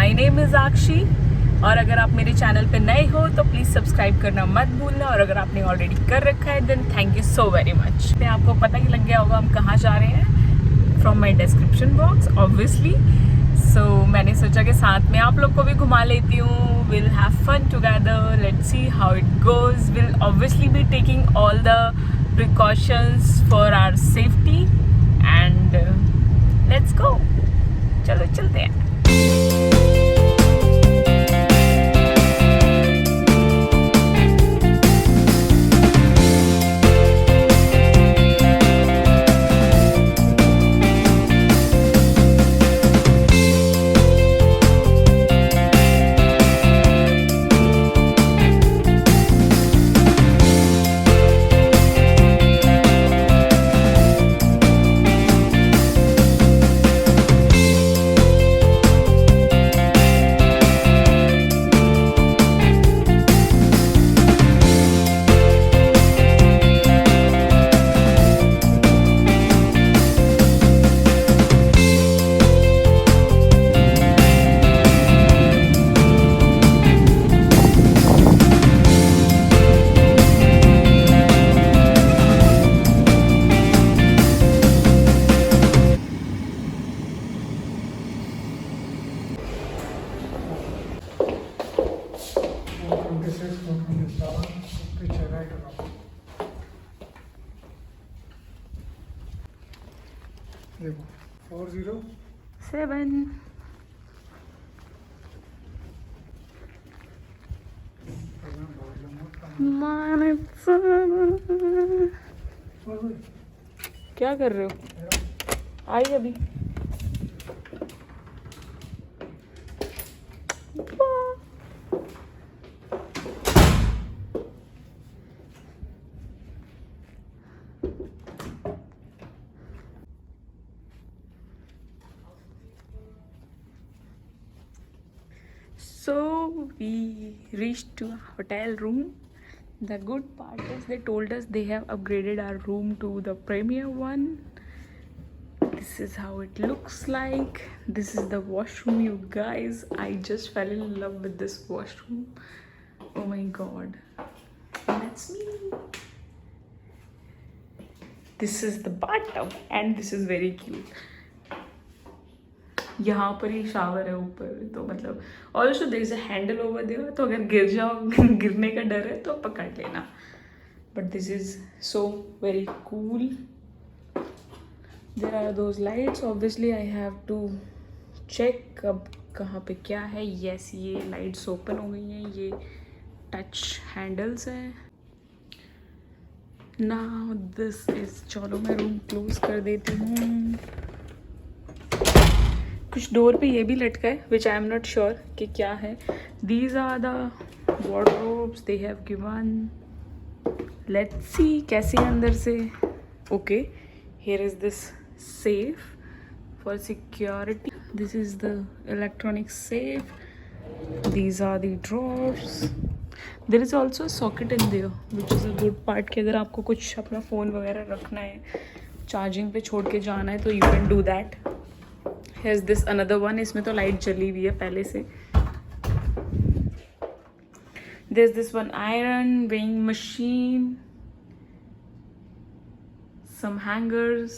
My name is आक्षी और अगर आप मेरे चैनल पे नए हो तो प्लीज़ सब्सक्राइब करना मत भूलना और अगर आपने ऑलरेडी कर रखा है then thank you so very much. आपको पता ही लग गया होगा हम कहाँ जा रहे हैं from my description box obviously. So मैंने सोचा कि साथ में आप लोग को भी घुमा लेती हूँ। Will have fun together, let's see how it goes. Will obviously be taking all the precautions for our safety and let's go. चलो चलते हैं। देखो 407 क्या कर रहे हो? आई अभी So we reached to a hotel room. The good part is they told us they have upgraded our room to the premier one. This is how it looks like. This is the washroom, you guys. I just fell in love with this washroom. Oh my god. That's me. This is the bathtub and this is very cute. यहाँ पर ही shower है ऊपर, तो मतलब also there is a handle over there, तो अगर गिर जाओ गिरने का डर है तो पकड़ लेना। But this is so very cool. There are those lights, obviously I have to check अब कहाँ पे क्या है। यस, ये लाइट्स ओपन हो गई हैं, ये टच हैंडल्स हैं। नाउ दिस इज, चलो मैं रूम क्लोज कर देती हूँ। कुछ डोर पे ये भी लटका है which I am not sure कि क्या है। These are the wardrobes they have given. Let's see कैसे अंदर से। Okay, here is this safe for security. This is the electronic safe. These are the drawers. There is also socket in there which is a good part कि अगर आपको कुछ अपना phone वगैरह रखना है, चार्जिंग पे छोड़ के जाना है तो you can do that. Here's this another one. इसमें तो लाइट जली हुई है पहले से। There's this one iron weighing machine, some hangers.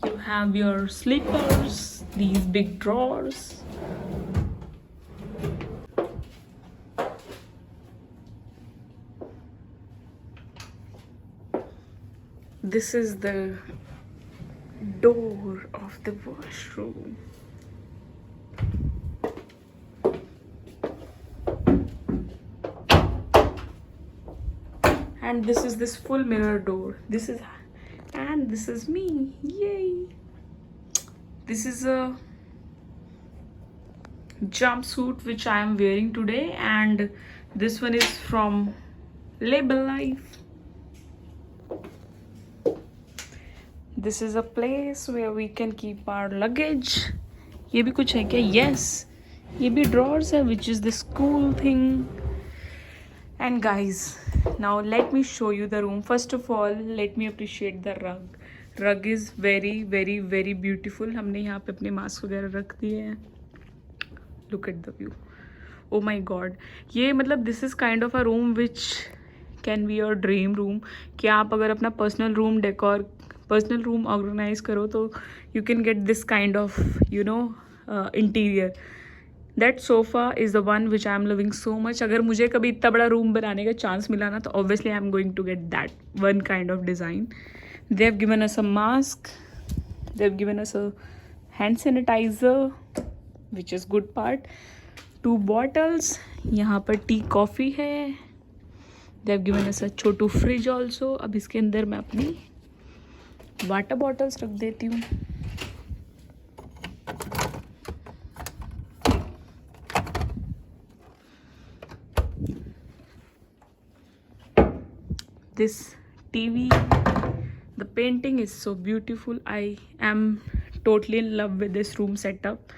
You have your slippers, these big drawers. This is the door of the washroom. And this is this full mirror door. This is, and this is me. Yay! This is a jumpsuit which I am wearing today, and this one is from Label Life. This is a place where we can keep our luggage. ये भी कुछ है क्या? Yes, ये भी drawers है, which is this cool thing. And guys, now let me show you the room. First of all, let me appreciate the rug. Rug is very very very beautiful. हमने यहाँ पे अपने मास्क वगैरह रख दिए हैं। Look at the view, oh my God. ये मतलब this is kind of a room which can be your dream room, कि आप अगर अपना पर्सनल रूम ऑर्गेनाइज करो तो you can get this kind of interior. That sofa is the one which I am loving so much. अगर मुझे कभी इतना बड़ा रूम बनाने का चांस मिला ना, तो obviously I am going to get that one kind of design. They have given us a mask, they have given us a hand sanitizer, which is good part, 2 bottles, यहाँ पर tea coffee है। They have given us a Chhotu fridge also। अब इसके अंदर मैं अपनी water bottles रख देती हूँ। This TV, the painting is so beautiful. I am totally in love with this room setup.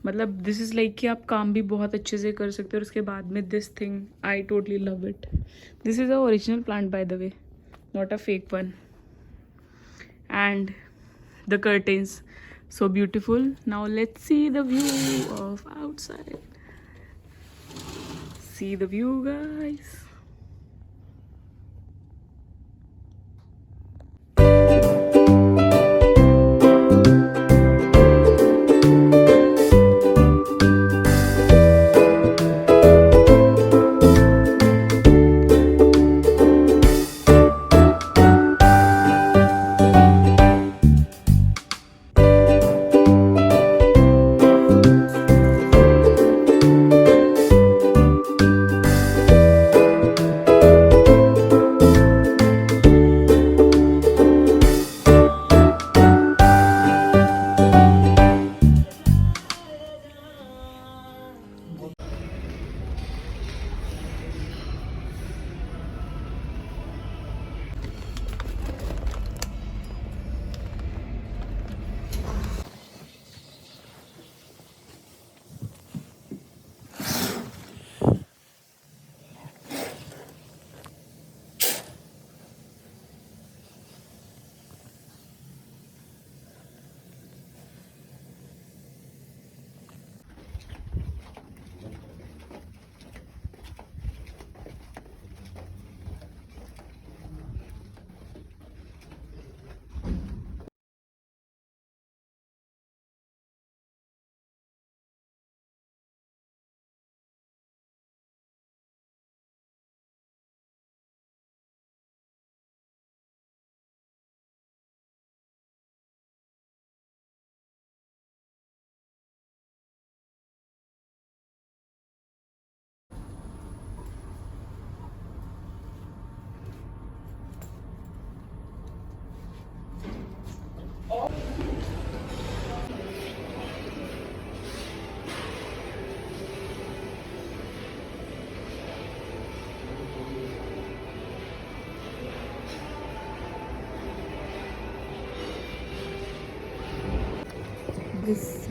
मतलब दिस इज़ लाइक कि आप काम भी बहुत अच्छे से कर सकते हो, और उसके बाद में this thing I totally love it. This is a original plant by the way, not a fake one. And the curtains so beautiful. Now let's see the view of outside. See the view, guys.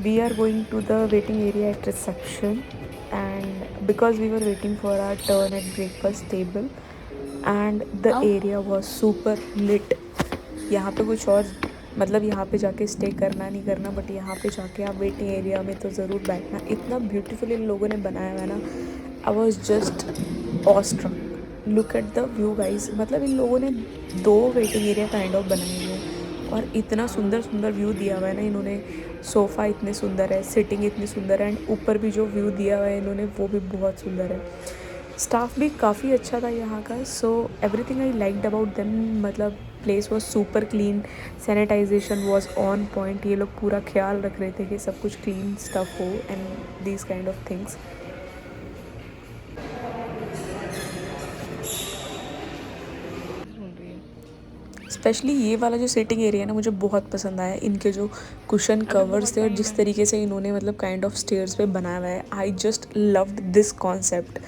We are going to the waiting area at reception, and because we were waiting for our turn at breakfast table, and the area was super lit. यहाँ पे कुछ और मतलब यहाँ पे जाके stay करना नहीं करना, बट यहाँ पे जाके आप वेटिंग एरिया में तो ज़रूर बैठना। इतना ब्यूटीफुल इन लोगों ने बनाया हुआ है ना, I was just awestruck. Look at the view guys. मतलब इन लोगों ने 2 वेटिंग एरिया काइंड ऑफ बनाए हुए हैं, और इतना सुंदर सुंदर व्यू दिया हुआ है ना इन्होंने। सोफ़ा इतने सुंदर है, सिटिंग इतनी सुंदर है, एंड ऊपर भी जो व्यू दिया हुआ है इन्होंने वो भी बहुत सुंदर है। स्टाफ भी काफ़ी अच्छा था यहाँ का। So everything I liked about them. मतलब place was super clean, sanitization was on point. ये लोग पूरा ख्याल रख रहे थे कि सब कुछ क्लीन स्टफ हो and these kind of things. Specially ये वाला जो सिटिंग एरिया ना मुझे बहुत पसंद आया। इनके जो कुशन कवर्स थे और जिस तरीके से इन्होंने मतलब काइंड ऑफ स्टेयर्स पे बनाया हुआ है, I just loved this concept.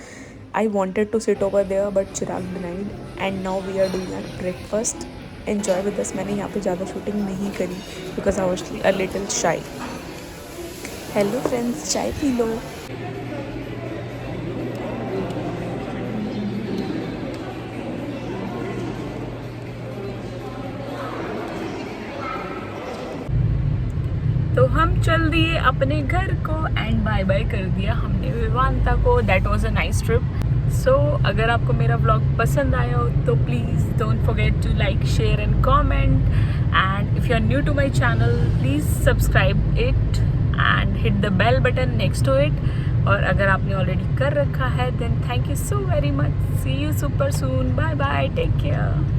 I wanted to sit over there but Chirag denied. And now we are doing our breakfast. Enjoy with us. मैंने यहाँ पे ज़्यादा शूटिंग नहीं करी because I was a little shy. Hello friends, चाय पी लो। तो हम चल दिए अपने घर को एंड बाय बाय कर दिया हमने विवांता को। That was a nice trip. So अगर आपको मेरा व्लॉग पसंद आया हो तो please don't forget to like share and comment, and if you are new to my channel please subscribe it and hit the bell button next to it. और अगर आपने ऑलरेडी कर रखा है then thank you so very much. See you super soon. Bye bye, take care.